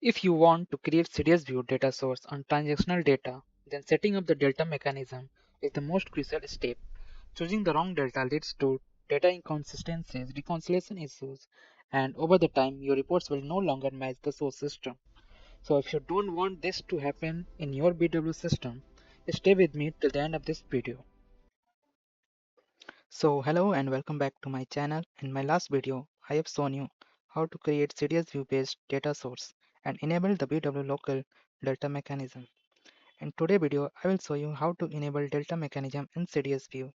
If you want to create CDS view data source on transactional data, then setting up the delta mechanism is the most crucial step. Choosing the wrong delta leads to data inconsistencies, reconciliation issues, and over the time your reports will no longer match the source system. So if you don't want this to happen in your BW system, stay with me till the end of this video. So hello and welcome back to my channel. In my last video, I have shown you how to create CDS view based data source and enable the BW local delta mechanism. In today's video, I will show you how to enable delta mechanism in CDS view.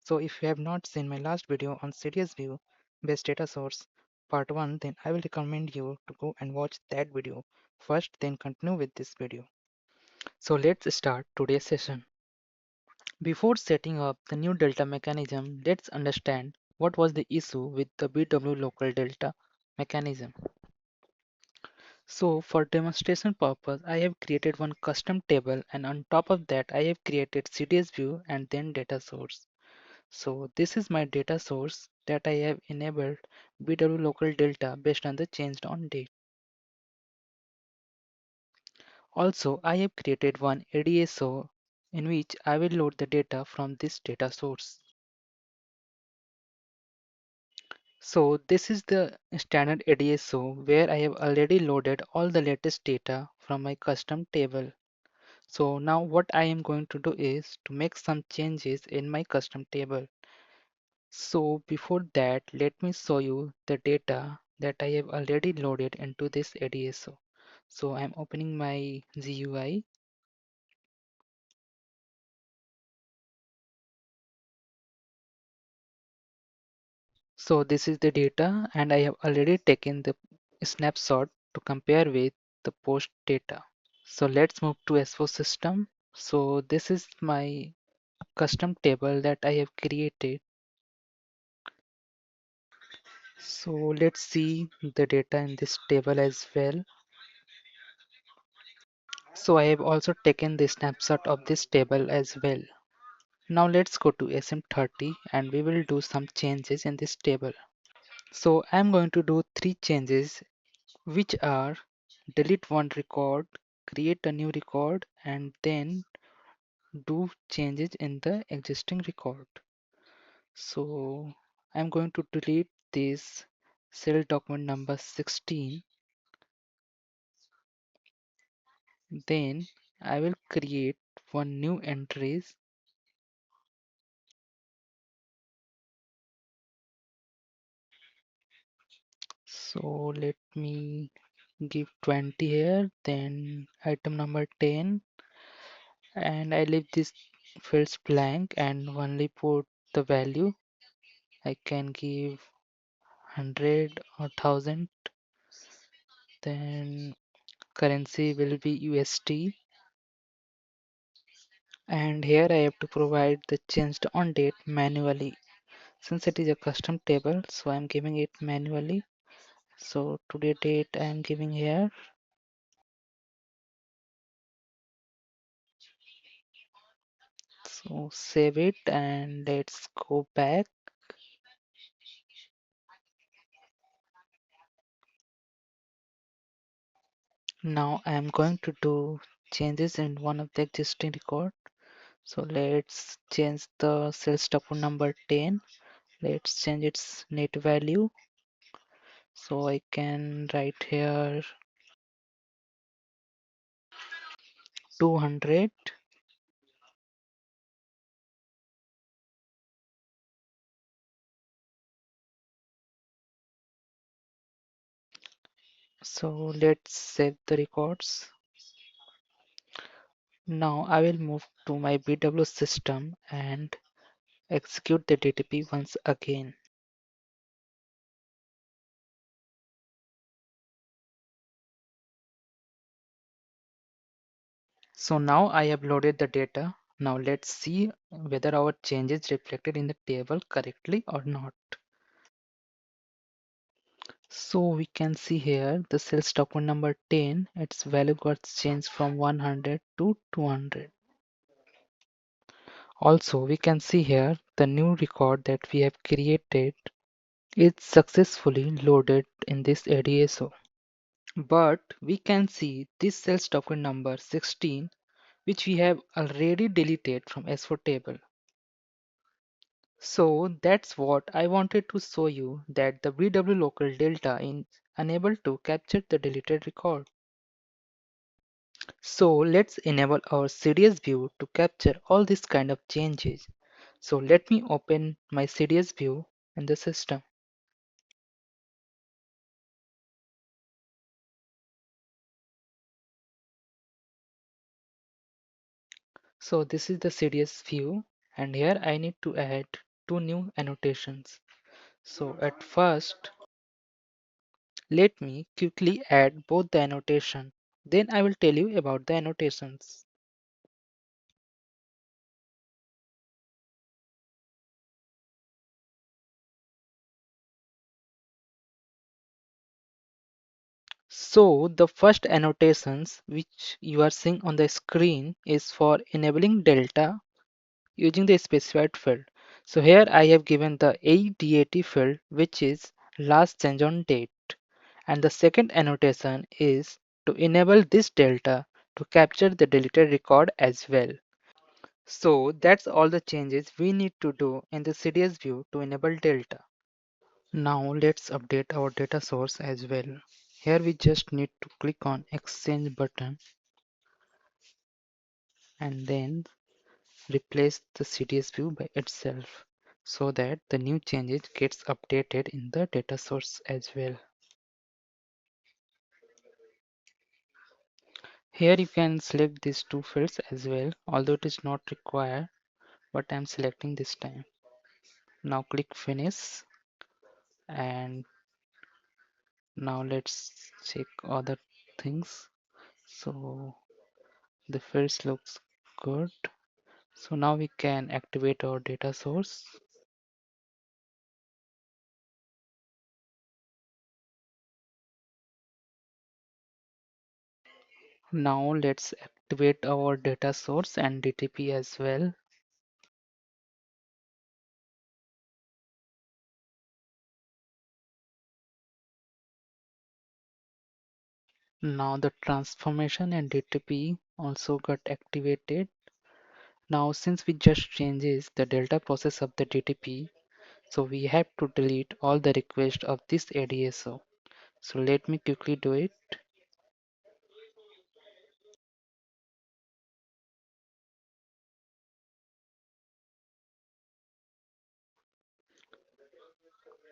So if you have not seen my last video on CDS view based data source part 1, then I will recommend you to go and watch that video first, then continue with this video. So let's start today's session. Before setting up the new delta mechanism, let's understand what was the issue with the BW local delta mechanism. So for demonstration purpose, I have created one custom table, and on top of that I have created CDS view and then data source. So this is my data source that I have enabled BW local delta based on the changed on date. Also, I have created one ADSO in which I will load the data from this data source. So this is the standard ADSO where I have already loaded all the latest data from my custom table. So now what I am going to do is to make some changes in my custom table. So before that, let me show you the data that I have already loaded into this ADSO. So I'm opening my GUI. So this is the data and I have already taken the snapshot to compare with the post data. So let's move to S4 system. So this is my custom table that I have created. So let's see the data in this table as well. So I have also taken the snapshot of this table as well. Now let's go to SM30 and we will do some changes in this table. So I'm going to do three changes, which are delete one record, create a new record, and then do changes in the existing record. So I'm going to delete this cell document number 16. Then I will create one new entries. So let me give 20 here, then item number 10, and I leave this fields blank and only put the value. I can give 100 or 1000. Then currency will be USD, and here I have to provide the changed on date manually. Since it is a custom table, so I'm giving it manually. So today date I am giving here. So save it and let's go back. Now I am going to do changes in one of the existing record. So let's change the sales document number 10. Let's change its net value. So I can write here 200. So let's save the records. Now I will move to my BW system and execute the DTP once again. So now I have loaded the data. Now let's see whether our changes reflected in the table correctly or not. So we can see here the sales document number 10, its value got changed from 100 to 200. Also, we can see here the new record that we have created is successfully loaded in this ADSO. But we can see this cell's document number 16, which we have already deleted from S4 table. So that's what I wanted to show you, that the BW local delta is unable to capture the deleted record. So let's enable our CDS view to capture all these kind of changes. So let me open my CDS view in the system. So this is the CDS view, and here I need to add two new annotations. So at first, let me quickly add both the annotation. Then I will tell you about the annotations. So the first annotations which you are seeing on the screen is for enabling delta using the specified field. So here I have given the ADAT field, which is last change on date. And the second annotation is to enable this delta to capture the deleted record as well. So that's all the changes we need to do in the CDS view to enable delta. Now let's update our data source as well. Here we just need to click on Exchange button and then replace the CDS view by itself so that the new changes gets updated in the data source as well. Here you can select these two fields as well, although it is not required, but I'm selecting this time. Now click finish, and now let's check other things. So the fields looks good. So now we can activate our data source. Now let's activate our data source and DTP as well. Now the transformation and DTP also got activated. Now since we just changes the delta process of the DTP, so we have to delete all the requests of this ADSO. So let me quickly do it.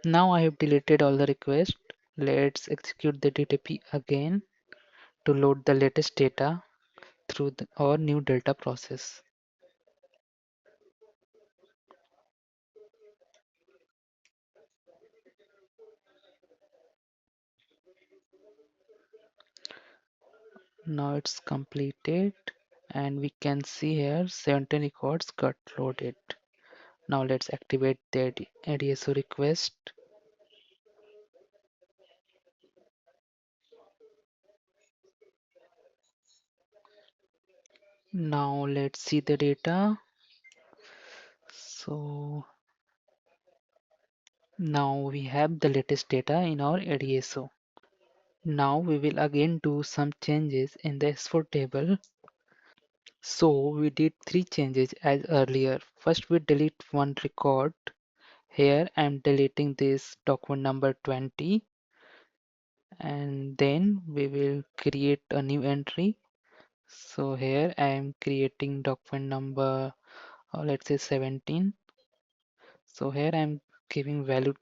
Now I have deleted all the requests. Let's execute the DTP again to load the latest data through our new delta process. Now it's completed and we can see here 17 records got loaded. Now let's activate the ADSO request. Now let's see the data. So now we have the latest data in our ADSO. Now we will again do some changes in the S4 table. So we did three changes as earlier. First we delete one record. Here I am deleting this document number 20, and then we will create a new entry. So here I am creating document number, let's say 17. So here I am giving value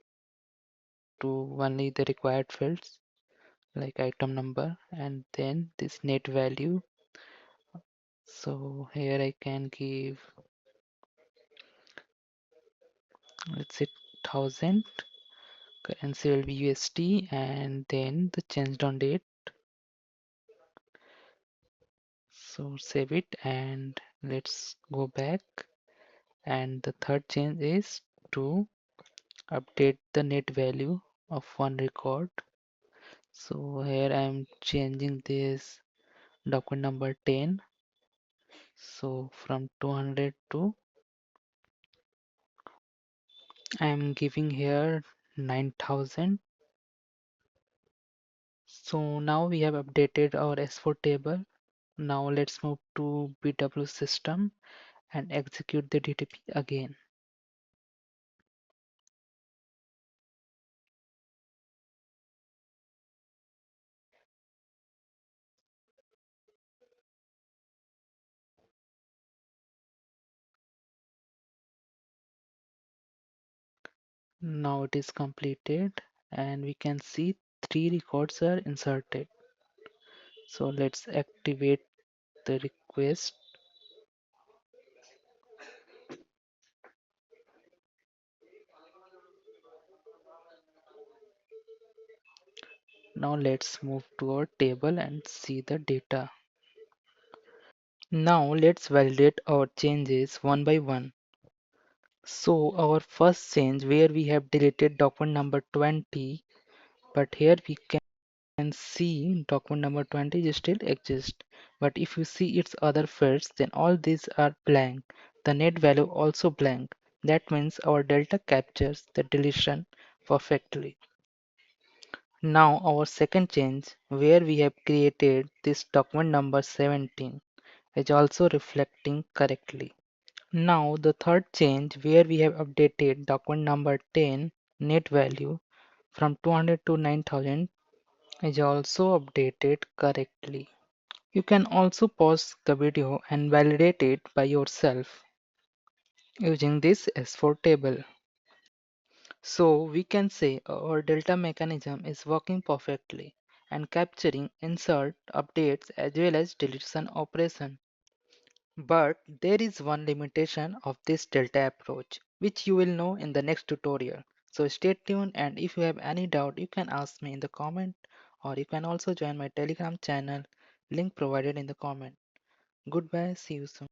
to only the required fields like item number and then this net value. So here I can give, let's say 1000, currency will be USD, and then the changed on date. So save it and let's go back. And the third change is to update the net value of one record. So here I am changing this document number 10. So from 200 to, I am giving here 9000. So now we have updated our S4 table. Now let's move to BW system and execute the DTP again. Now it is completed and we can see three records are inserted. So let's activate the request. Now let's move to our table and see the data. Now let's validate our changes one by one. So our first change where we have deleted document number 20, but here we can see document number 20 still exists. But if you see its other fields, then all these are blank. The net value also blank. That means our delta captures the deletion perfectly. Now our second change where we have created this document number 17 is also reflecting correctly. Now the third change where we have updated document number 10 net value from 200 to 9000 is also updated correctly. You can also pause the video and validate it by yourself using this S4 table. So we can say our delta mechanism is working perfectly and capturing insert, updates as well as deletion operation. But there is one limitation of this delta approach, which you will know in the next tutorial. So stay tuned, and if you have any doubt, you can ask me in the comment, or you can also join my Telegram channel, link provided in the comment. Goodbye, see you soon.